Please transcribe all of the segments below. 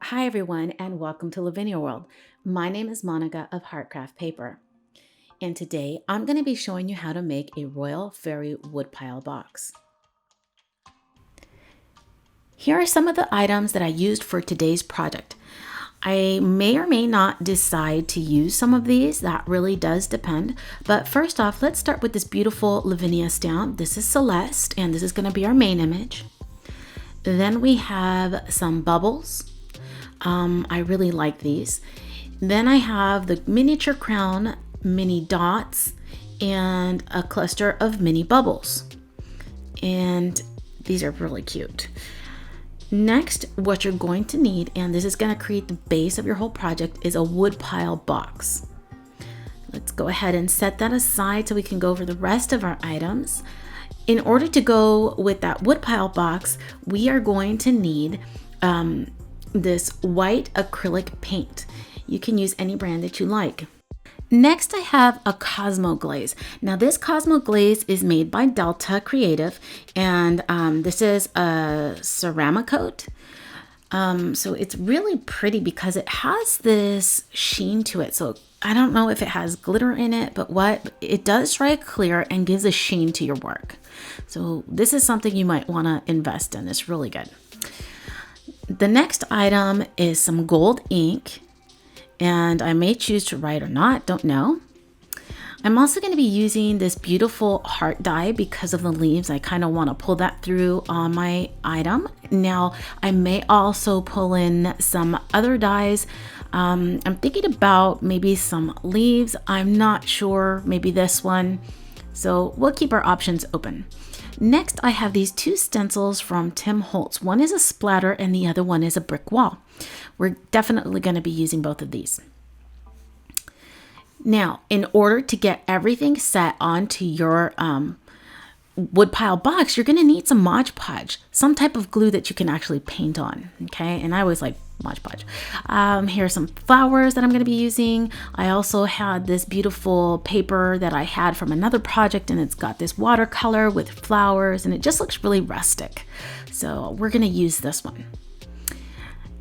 Hi everyone, and welcome to Lavinia World. My name is Monica of Heartcraftpaper, and today I'm going to be showing you how to make a Royal Fairy Woodpile box. Here are some of the items that I used for today's project. I may or may not decide to use some of these, that really does depend. But first off, let's start with this beautiful Lavinia stamp. This is Celeste, and this is going to be our main image. Then we have some bubbles. I really like these. Then I have the miniature crown, mini dots, and a cluster of mini bubbles. And these are really cute. Next, what you're going to need, and this is going to create the base of your whole project, is a Woodpile box. Let's go ahead and set that aside so we can go over the rest of our items. In order to go with that Woodpile box, we are going to need this white acrylic paint. You can use any brand that you like. Next, I have a Cosmo Glaze. Now this Cosmo Glaze is made by Delta Creative, and this is a ceramic coat. So it's really pretty because it has this sheen to it. So I don't know if it has glitter in it, but what it does strike clear and gives a sheen to your work. So this is something you might want to invest in. It's really good. The next item is some gold ink, and I may choose to write or not, don't know. I'm also going to be using this beautiful heart die because of the leaves. I kind of want to pull that through on my item. Now, I may also pull in some other dies. I'm thinking about maybe some leaves. I'm not sure, maybe this one. So we'll keep our options open. Next, I have these two stencils from Tim Holtz. One is a splatter and the other one is a brick wall. We're definitely going to be using both of these. Now, in order to get everything set onto your Woodpile box, you're going to need some Modge Podge, some type of glue that you can actually paint on, okay? And I always like Modge Podge. Here are some flowers that I'm going to be using. I also had this beautiful paper that I had from another project, and it's got this watercolor with flowers, and it just looks really rustic. So we're going to use this one.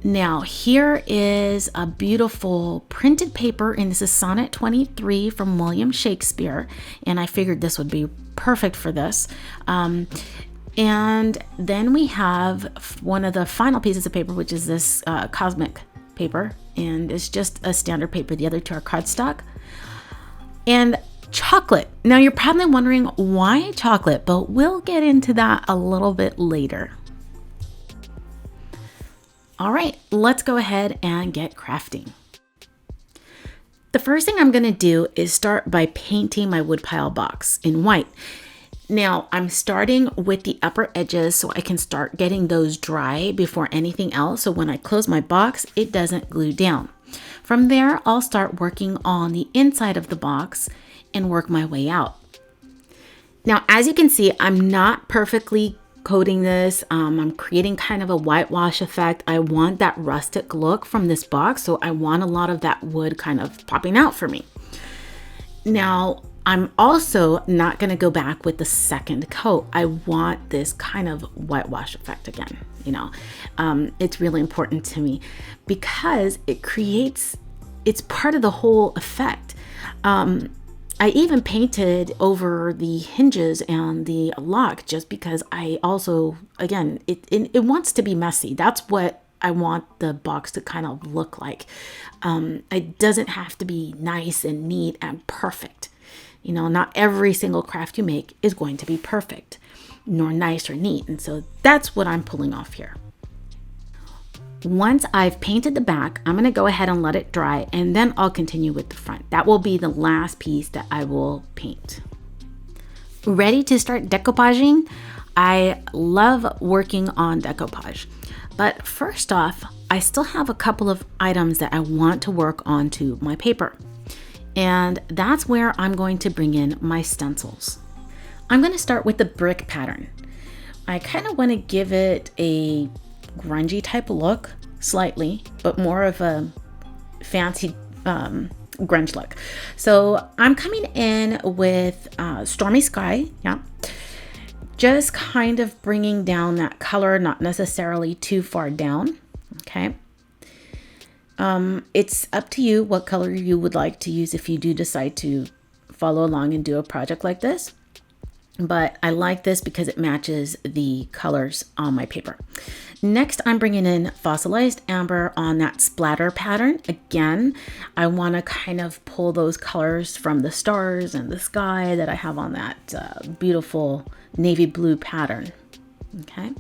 Now, here is a beautiful printed paper, and this is Sonnet 23 from William Shakespeare, and I figured this would be perfect for this. And then we have one of the final pieces of paper, which is this cosmic paper, and it's just a standard paper. The other two are cardstock. And chocolate. Now, you're probably wondering why chocolate, but we'll get into that a little bit later. All right, let's go ahead and get crafting. The first thing I'm going to do is start by painting my Woodpile box in white. Now, I'm starting with the upper edges so I can start getting those dry before anything else. So when I close my box, it doesn't glue down. From there, I'll start working on the inside of the box and work my way out. Now, as you can see, I'm not perfectly coating this. I'm creating kind of a whitewash effect. I want that rustic look from this box, so I want a lot of that wood kind of popping out for me. Now, I'm also not going to go back with the second coat. I want this kind of whitewash effect again. You know, it's really important to me because it's part of the whole effect. I even painted over the hinges and the lock just because I also, again, it wants to be messy. That's what I want the box to kind of look like. It doesn't have to be nice and neat and perfect. You know, not every single craft you make is going to be perfect, nor nice or neat. And so that's what I'm pulling off here. Once I've painted the back, I'm going to go ahead and let it dry, and then I'll continue with the front. That will be the last piece that I will paint. Ready to start decoupaging? I love working on decoupage. But first off, I still have a couple of items that I want to work onto my paper. And that's where I'm going to bring in my stencils. I'm going to start with the brick pattern. I kind of want to give it a grungy type look, slightly, but more of a fancy grunge look. So I'm coming in with Stormy Sky, yeah, just kind of bringing down that color, not necessarily too far down. Okay. It's up to you what color you would like to use if you do decide to follow along and do a project like this. But I like this because it matches the colors on my paper. Next, I'm bringing in fossilized amber on that splatter pattern. Again, I want to kind of pull those colors from the stars and the sky that I have on that beautiful navy blue pattern. Okay,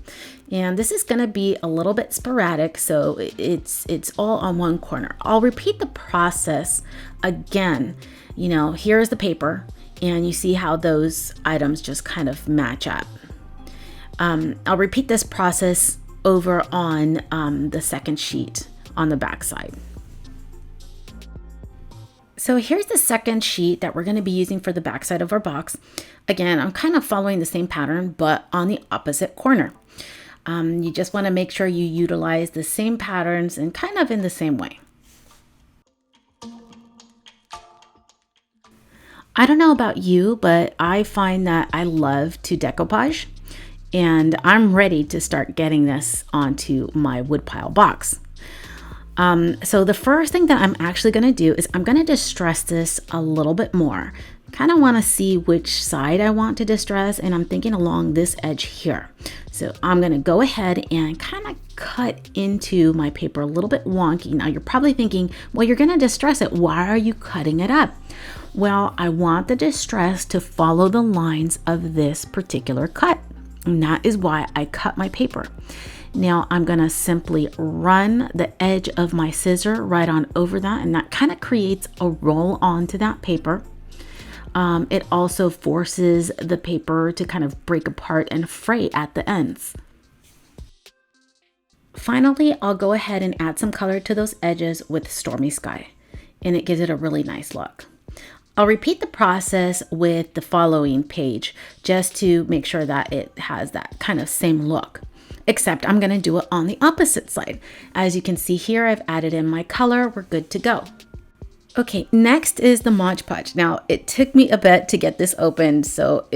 and this is going to be a little bit sporadic, so it's all on one corner. I'll repeat the process again. You know, here's the paper, and you see how those items just kind of match up. I'll repeat this process over on the second sheet on the back side. So here's the second sheet that we're going to be using for the back side of our box. Again, I'm kind of following the same pattern, but on the opposite corner. You just want to make sure you utilize the same patterns and kind of in the same way. I don't know about you, but I find that I love to decoupage, and I'm ready to start getting this onto my Woodpile box. So the first thing that I'm actually going to do is I'm going to distress this a little bit more. Kind of want to see which side I want to distress, and I'm thinking along this edge here. So I'm going to go ahead and kind of cut into my paper a little bit wonky. Now you're probably thinking, well, you're going to distress it. Why are you cutting it up? Well, I want the distress to follow the lines of this particular cut, and that is why I cut my paper. Now I'm going to simply run the edge of my scissor right on over that, and that kind of creates a roll onto that paper. It also forces the paper to kind of break apart and fray at the ends. Finally, I'll go ahead and add some color to those edges with Stormy Sky, and it gives it a really nice look. I'll repeat the process with the following page just to make sure that it has that kind of same look, except I'm going to do it on the opposite side. As you can see here, I've added in my color. We're good to go. Okay, next is the Modge Podge. Now, it took me a bit to get this opened, so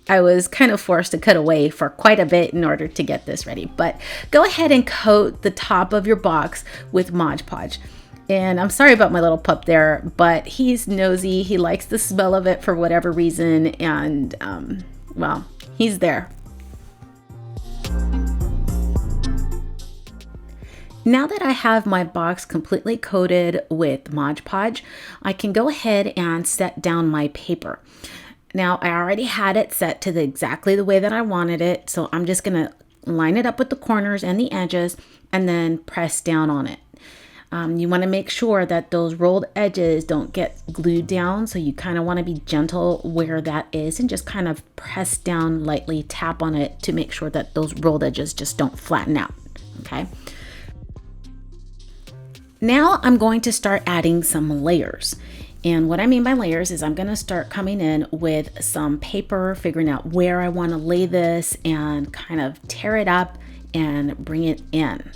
I was kind of forced to cut away for quite a bit in order to get this ready. But go ahead and coat the top of your box with Modge Podge. And I'm sorry about my little pup there, but he's nosy. He likes the smell of it for whatever reason, and well, he's there. Now that I have my box completely coated with Modge Podge, I can go ahead and set down my paper. Now I already had it set to exactly the way that I wanted it, so I'm just gonna line it up with the corners and the edges and then press down on it. You want to make sure that those rolled edges don't get glued down, so you kind of want to be gentle where that is and just kind of press down lightly, tap on it to make sure that those rolled edges just don't flatten out. Okay. Now I'm going to start adding some layers. And what I mean by layers is I'm going to start coming in with some paper, figuring out where I want to lay this and kind of tear it up and bring it in.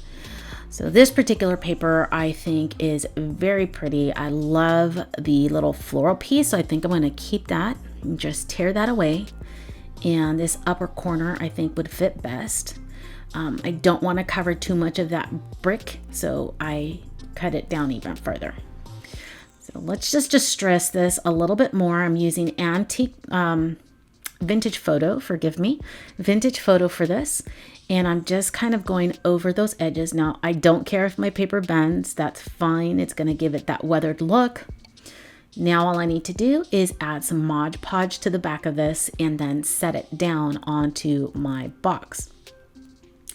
So this particular paper I think is very pretty. I love the little floral piece, so I think I'm going to keep that and just tear that away. And this upper corner I think would fit best. I don't want to cover too much of that brick, so I cut it down even further. So let's just distress this a little bit more. I'm using antique vintage photo, forgive me, vintage photo for this. And I'm just kind of going over those edges. Now, I don't care if my paper bends, that's fine. It's gonna give it that weathered look. Now all I need to do is add some Modge Podge to the back of this and then set it down onto my box.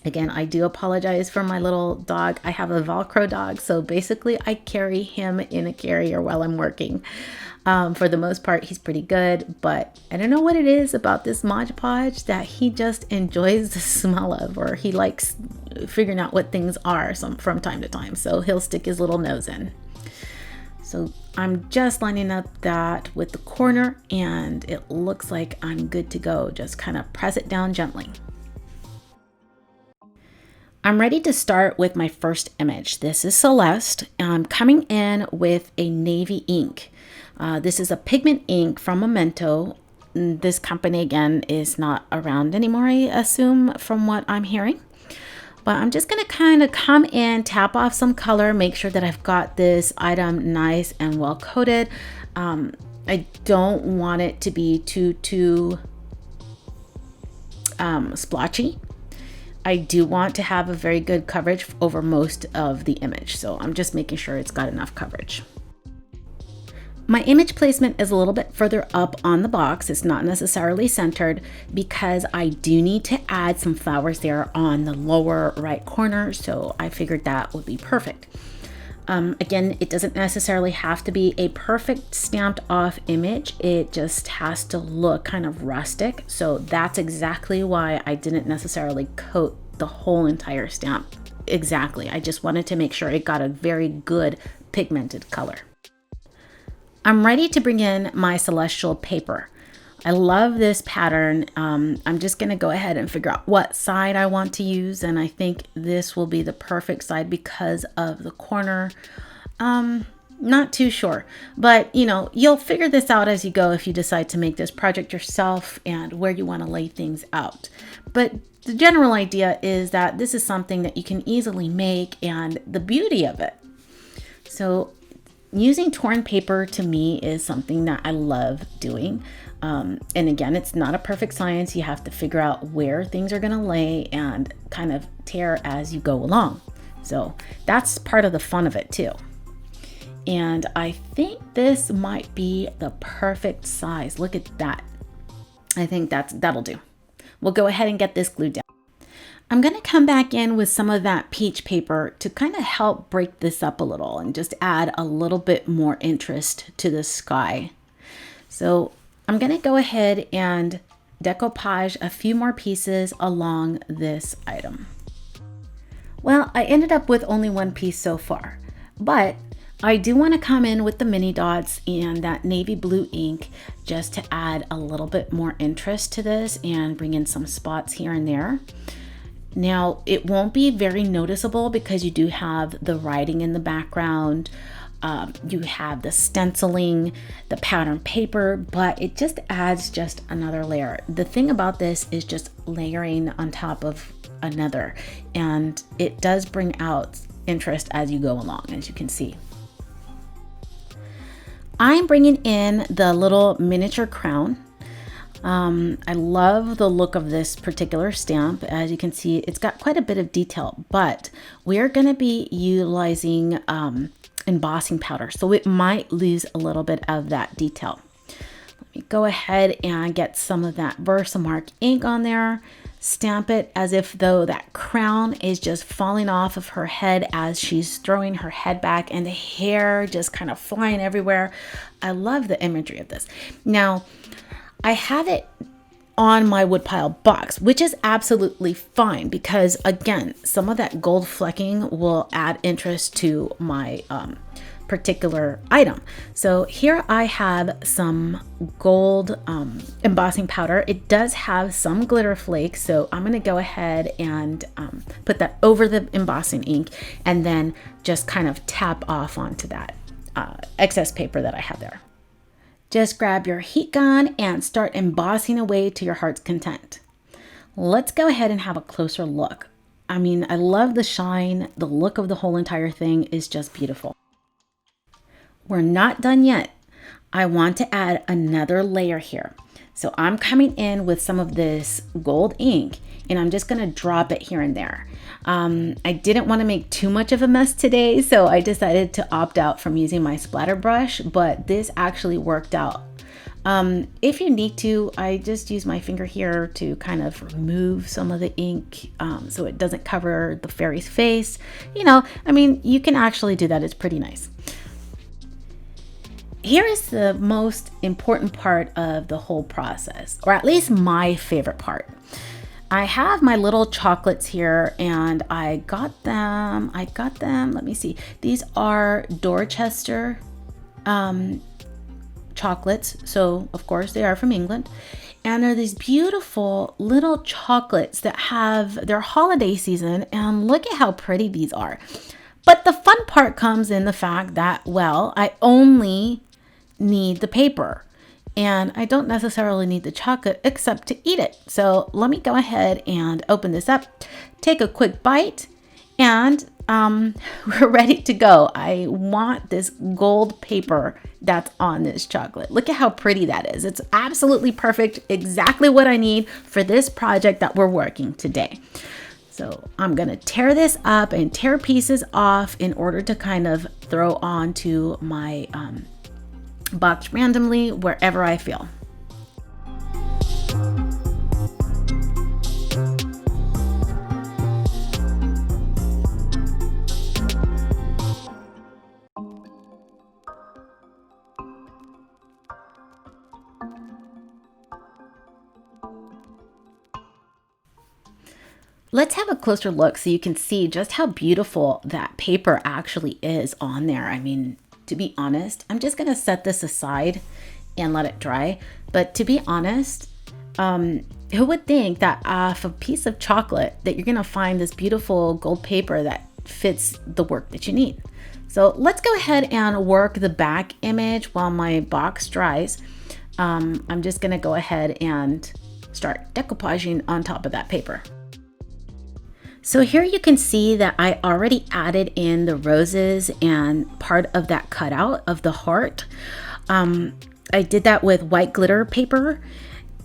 Again, I do apologize for my little dog. I have a Velcro dog, so basically I carry him in a carrier while I'm working. For the most part, he's pretty good, but I don't know what it is about this Modge Podge that he just enjoys the smell of, or he likes figuring out what things are from time to time. So he'll stick his little nose in. So I'm just lining up that with the corner and it looks like I'm good to go. Just kind of press it down gently. I'm ready to start with my first image. This is Celeste. I'm coming in with a navy ink. This is a pigment ink from Memento, This company again is not around anymore, I assume, from what I'm hearing. But I'm just gonna kind of come in, tap off some color, make sure that I've got this item nice and well coated. I don't want it to be too splotchy. I do want to have a very good coverage over most of the image, so I'm just making sure it's got enough coverage. My image placement is a little bit further up on the box. It's not necessarily centered because I do need to add some flowers there on the lower right corner, so I figured that would be perfect. Again, it doesn't necessarily have to be a perfect stamped off image. It just has to look kind of rustic. So that's exactly why I didn't necessarily coat the whole entire stamp. Exactly. I just wanted to make sure it got a very good pigmented color. I'm ready to bring in my celestial paper. I love this pattern. I'm just gonna go ahead and figure out what side I want to use, and I think this will be the perfect side because of the corner. Not too sure, but you know, you'll figure this out as you go if you decide to make this project yourself and where you want to lay things out. But the general idea is that this is something that you can easily make, and the beauty of it. So using torn paper to me is something that I love doing. And again, it's not a perfect science. You have to figure out where things are going to lay and kind of tear as you go along. So that's part of the fun of it too. And I think this might be the perfect size. Look at that. I think that'll do. We'll go ahead and get this glued down. I'm going to come back in with some of that peach paper to kind of help break this up a little and just add a little bit more interest to the sky. So I'm going to go ahead and decoupage a few more pieces along this item. Well, I ended up with only one piece so far, but I do want to come in with the mini dots and that navy blue ink just to add a little bit more interest to this and bring in some spots here and there. Now, it won't be very noticeable because you do have the writing in the background. You have the stenciling, the pattern paper, but it just adds just another layer. The thing about this is just layering on top of another, and it does bring out interest as you go along, as you can see. I'm bringing in the little miniature crown. I love the look of this particular stamp. As you can see, it's got quite a bit of detail, but we're going to be utilizing embossing powder, so it might lose a little bit of that detail. Let me go ahead and get some of that Versamark ink on there, stamp it as if though that crown is just falling off of her head as she's throwing her head back and the hair just kind of flying everywhere. I love the imagery of this. Now, I have it on my Woodpile box, which is absolutely fine because again, some of that gold flecking will add interest to my particular item. So here I have some gold embossing powder. It does have some glitter flakes, so I'm going to go ahead and put that over the embossing ink and then just kind of tap off onto that excess paper that I have there. Just grab your heat gun and start embossing away to your heart's content. Let's go ahead and have a closer look. I mean, I love the shine. The look of the whole entire thing is just beautiful. We're not done yet. I want to add another layer here. So I'm coming in with some of this gold ink and I'm just going to drop it here and there. I didn't want to make too much of a mess today, so I decided to opt out from using my splatter brush, but this actually worked out. If you need to, I just use my finger here to kind of remove some of the ink so it doesn't cover the fairy's face. You know, I mean, you can actually do that. It's pretty nice. Here is the most important part of the whole process, or at least my favorite part. I have my little chocolates here and I got them, let me see. These are Dorchester chocolates. So of course they are from England. And they're these beautiful little chocolates that have their holiday season. And look at how pretty these are. But the fun part comes in the fact that, well, I only need the paper. and I don't necessarily need the chocolate except to eat it. So let me go ahead and open this up, take a quick bite, and we're ready to go. I want this gold paper that's on this chocolate. Look at how pretty that is. It's absolutely perfect, exactly what I need for this project that we're working today. So I'm gonna tear this up and tear pieces off in order to kind of throw onto my box randomly wherever I feel. Let's have a closer look so you can see just how beautiful that paper actually is on there. I mean, to be honest, I'm just gonna set this aside and let it dry. But to be honest, who would think that off a piece of chocolate that you're gonna find this beautiful gold paper that fits the work that you need? So let's go ahead and work the back image while my box dries. I'm just gonna go ahead and start decoupaging on top of that paper. So here you can see that I already added in the roses and part of that cutout of the heart. I did that with white glitter paper.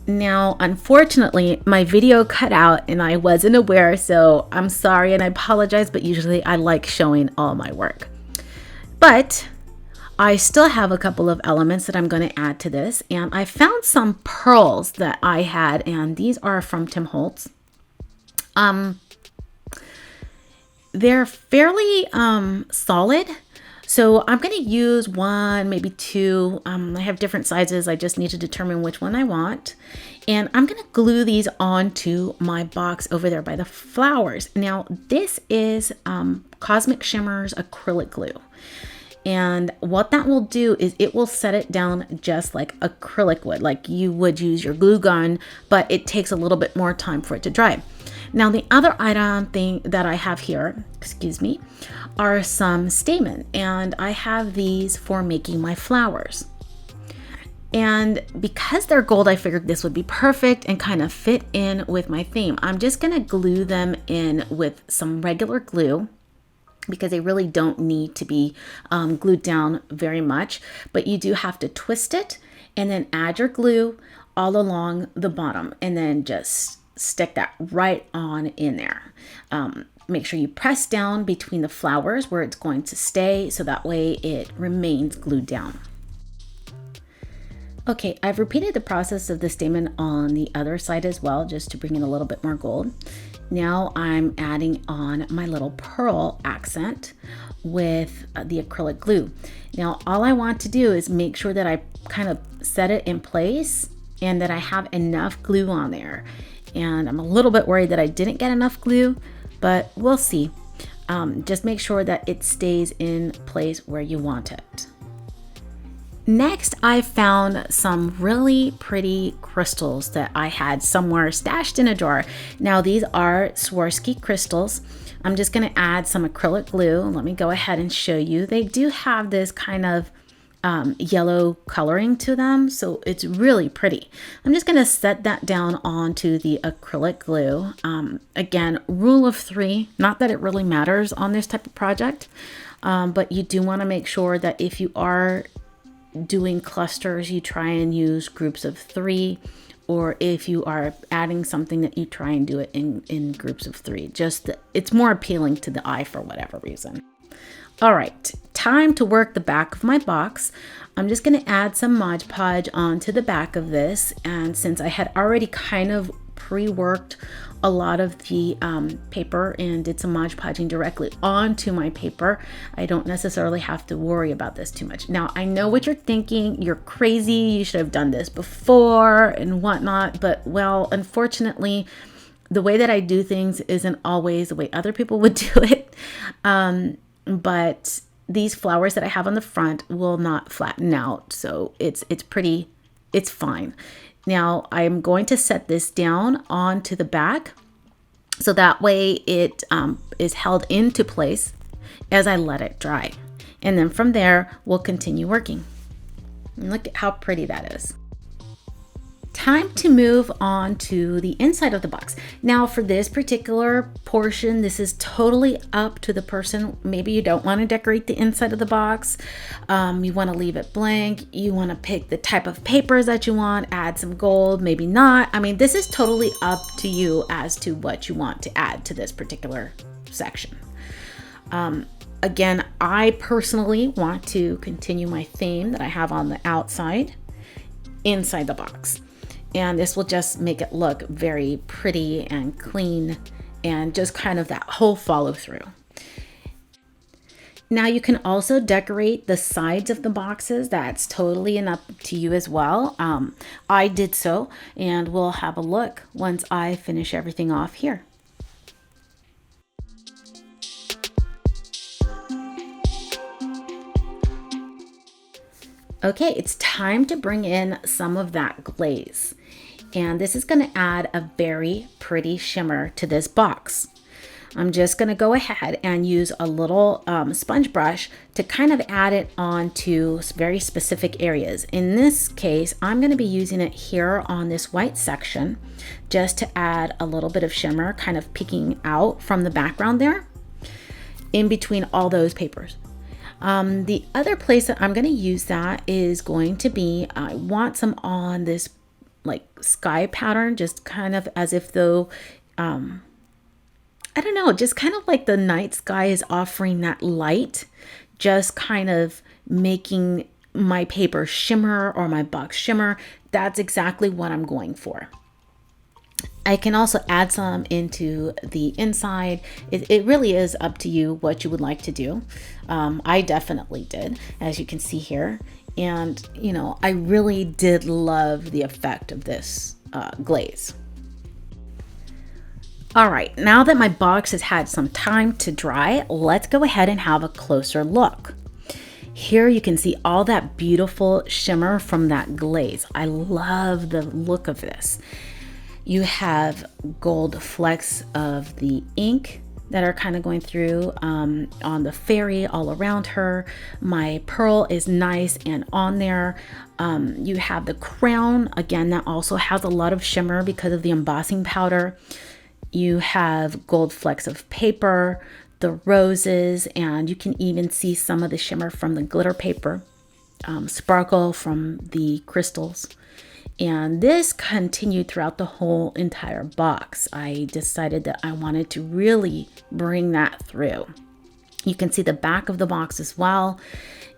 Now, unfortunately, my video cut out and I wasn't aware, so I'm sorry and I apologize, but usually I like showing all my work. But I still have a couple of elements that I'm going to add to this, and I found some pearls that I had, and these are from Tim Holtz. They're fairly solid, so I'm going to use one, maybe two. I have different sizes. I just need to determine which one I want, and I'm going to glue these onto my box over there by the flowers. Now this is Cosmic Shimmer's acrylic glue, and what that will do is it will set it down just like acrylic would, like you would use your glue gun, but it takes a little bit more time for it to dry. Now the other item thing that I have here, excuse me, are some stamen, and I have these for making my flowers. And because they're gold, I figured this would be perfect and kind of fit in with my theme. I'm just gonna glue them in with some regular glue because they really don't need to be glued down very much, but you do have to twist it and then add your glue all along the bottom and then just stick that right on in there. Make sure you press down between the flowers where it's going to stay, so that way it remains glued down. Okay, I've repeated the process of the stamen on the other side as well, just to bring in a little bit more gold. Now I'm adding on my little pearl accent with the acrylic glue. Now all I want to do is make sure that I kind of set it in place and that I have enough glue on there. And I'm a little bit worried that I didn't get enough glue, but we'll see. Just make sure that it stays in place where you want it. Next, I found some really pretty crystals that I had somewhere stashed in a drawer. Now these are Swarovski crystals. I'm just gonna add some acrylic glue. Let me go ahead and show you. They do have this kind of yellow coloring to them, so it's really pretty. I'm just gonna set that down onto the acrylic glue. Again, rule of three, not that it really matters on this type of project, but you do want to make sure that if you are doing clusters, you try and use groups of three, or if you are adding something, that you try and do it in groups of three. It's more appealing to the eye for whatever reason. All right, time to work the back of my box. I'm just going to add some Modge Podge onto the back of this, and since I had already kind of pre-worked a lot of the paper and did some Modge Podging directly onto my paper, I don't necessarily have to worry about this too much. Now, I know what you're thinking. You're crazy. You should have done this before and whatnot, but well, unfortunately, the way that I do things isn't always the way other people would do it. But these flowers that I have on the front will not flatten out, so it's fine. Now I'm going to set this down onto the back, so that way it is held into place as I let it dry. And then from there, we'll continue working. And look at how pretty that is. Time to move on to the inside of the box. Now for this particular portion, this is totally up to the person. Maybe you don't want to decorate the inside of the box. You want to leave it blank. You want to pick the type of papers that you want, add some gold, maybe not. I mean, this is totally up to you as to what you want to add to this particular section. Again, I personally want to continue my theme that I have on the outside, inside the box. And this will just make it look very pretty and clean and just kind of that whole follow through. Now you can also decorate the sides of the boxes. That's totally up to you as well. I did so, and we'll have a look once I finish everything off here. Okay, it's time to bring in some of that glaze. And this is going to add a very pretty shimmer to this box. I'm just going to go ahead and use a little sponge brush to kind of add it onto very specific areas. In this case, I'm going to be using it here on this white section just to add a little bit of shimmer kind of peeking out from the background there in between all those papers. The other place that I'm going to use that is going to be, I want some on this like sky pattern, just kind of as if though, I don't know, just kind of like the night sky is offering that light, just kind of making my paper shimmer or my box shimmer. That's exactly what I'm going for. I can also add some into the inside. It really is up to you what you would like to do. I definitely did, as you can see here. And, you know, I really did love the effect of this glaze. All right, now that my box has had some time to dry, let's go ahead and have a closer look. Here you can see all that beautiful shimmer from that glaze. I love the look of this. You have gold flecks of the ink that are kind of going through on the fairy all around her. My pearl is nice and on there. You have the crown, again, that also has a lot of shimmer because of the embossing powder. You have gold flecks of paper, the roses, and you can even see some of the shimmer from the glitter paper, sparkle from the crystals. And this continued throughout the whole entire box. I decided that I wanted to really bring that through. You can see the back of the box as well.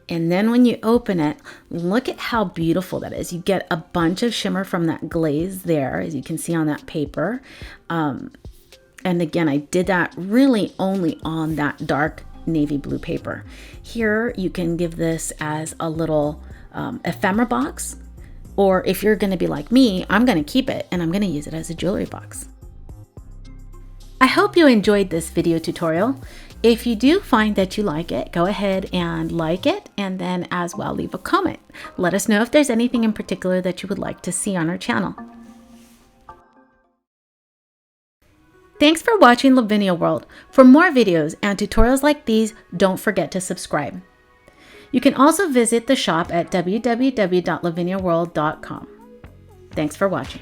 And then when you open it, look at how beautiful that is. You get a bunch of shimmer from that glaze there, as you can see on that paper. And again, I did that really only on that dark navy blue paper. Here, you can give this as a little ephemera box. Or if you're going to be like me, I'm going to keep it and I'm going to use it as a jewelry box. I hope you enjoyed this video tutorial. If you do find that you like it, go ahead and like it, and then as well leave a comment. Let us know if there's anything in particular that you would like to see on our channel. Thanks for watching Lavinia World. For more videos and tutorials like these, don't forget to subscribe. You can also visit the shop at www.laviniaworld.com. Thanks for watching.